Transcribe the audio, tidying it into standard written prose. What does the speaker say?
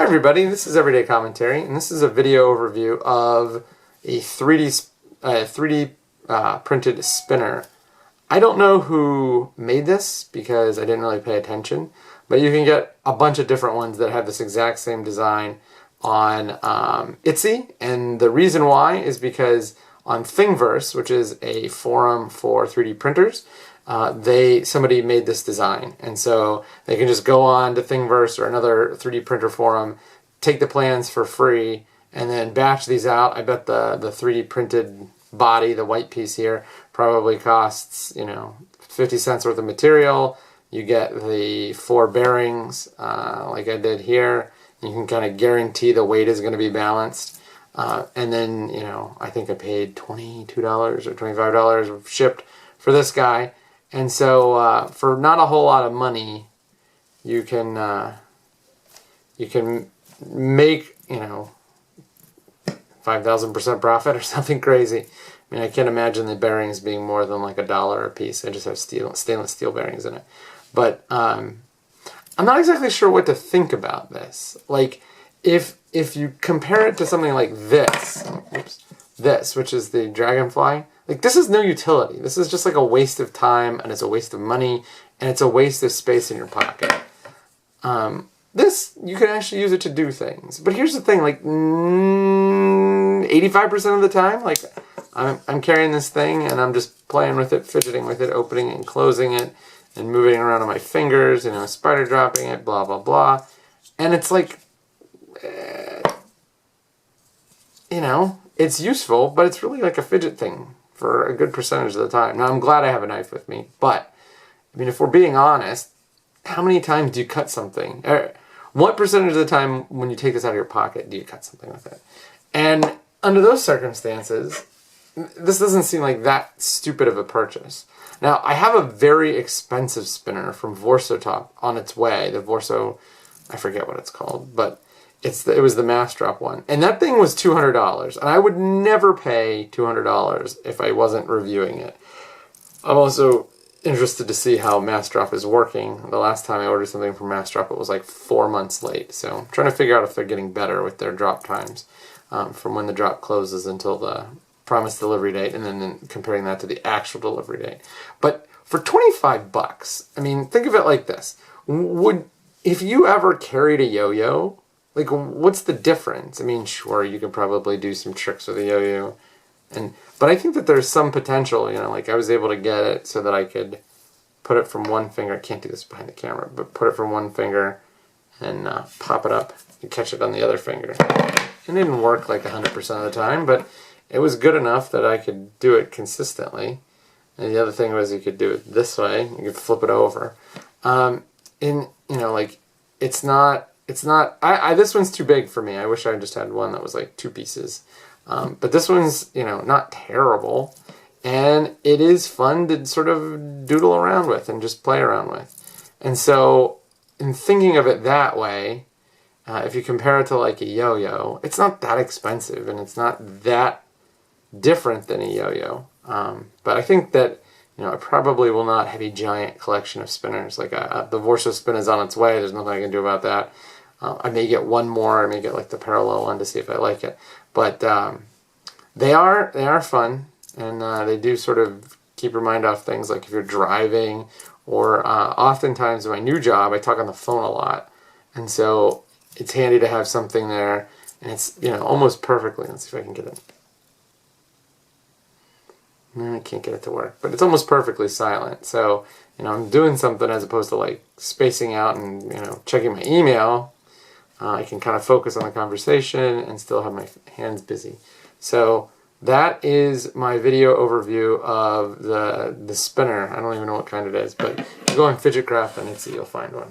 everybody, this is Everyday Commentary, and this is a video overview of a 3D printed spinner. I don't know who made this because I didn't really pay attention, but you can get a bunch of different ones that have this exact same design on Etsy, and the reason why is because on Thingiverse, which is a forum for 3D printers, somebody made this design, and so they can just go on to Thingiverse or another 3D printer forum, take the plans for free, and then batch these out. I bet the 3D printed body, the white piece here, probably costs 50 cents worth of material. You get the 4 bearings like I did here. You can kind of guarantee the weight is going to be balanced. And then, I think I paid $22 or $25 shipped for this guy. And so for not a whole lot of money, you can make 5,000% profit or something crazy. I mean, I can't imagine the bearings being more than like $1 a piece. I just have stainless steel bearings in it. But I'm not exactly sure what to think about this. Like, if you compare it to something like this, which is the Dragonfly, like, this is no utility. This is just like a waste of time, and it's a waste of money, and it's a waste of space in your pocket. This, you can actually use it to do things. But here's the thing, like, 85% of the time, like, I'm carrying this thing, and I'm just playing with it, fidgeting with it, opening and closing it, and moving it around on my fingers, spider dropping it, blah, blah, blah. And it's like, it's useful, but it's really like a fidget thing for a good percentage of the time. Now, I'm glad I have a knife with me, but, I mean, if we're being honest, how many times do you cut something? What percentage of the time when you take this out of your pocket do you cut something with it? And under those circumstances, this doesn't seem like that stupid of a purchase. Now, I have a very expensive spinner from Vorsotop on its way. The Vorso, I forget what it's called, but it was the Massdrop one. And that thing was $200, and I would never pay $200 if I wasn't reviewing it. I'm also interested to see how Massdrop is working. The last time I ordered something from Massdrop, it was like 4 months late. So I'm trying to figure out if they're getting better with their drop times from when the drop closes until the promised delivery date, and then comparing that to the actual delivery date. But for $25, I mean, think of it like this. If you ever carried a yo-yo, like, what's the difference? I mean, sure, you could probably do some tricks with a yo-yo, but I think that there's some potential, like I was able to get it so that I could put it from one finger. I can't do this behind the camera, but put it from one finger and pop it up and catch it on the other finger. It didn't work like 100% of the time, but it was good enough that I could do it consistently. And the other thing was you could do it this way. You could flip it over. Like, it's not, this one's too big for me. I wish I just had one that was like 2 pieces. But this one's, not terrible. And it is fun to sort of doodle around with and just play around with. And so, in thinking of it that way, if you compare it to like a yo-yo, it's not that expensive and it's not that different than a yo-yo. But I think that, I probably will not have a giant collection of spinners. Like the Vorso spin is on its way. There's nothing I can do about that. I may get one more. I may get like the parallel one to see if I like it. But they are fun, and they do sort of keep your mind off things, like if you're driving, or oftentimes in my new job, I talk on the phone a lot. And so it's handy to have something there, and it's, almost perfectly. Let's see if I can get it. No, I can't get it to work, but it's almost perfectly silent. So, I'm doing something as opposed to like spacing out and, checking my email. I can kind of focus on the conversation and still have my hands busy. So that is my video overview of the spinner. I don't even know what kind it is, but if you go on Fidgetcraft on Etsy, you'll find one.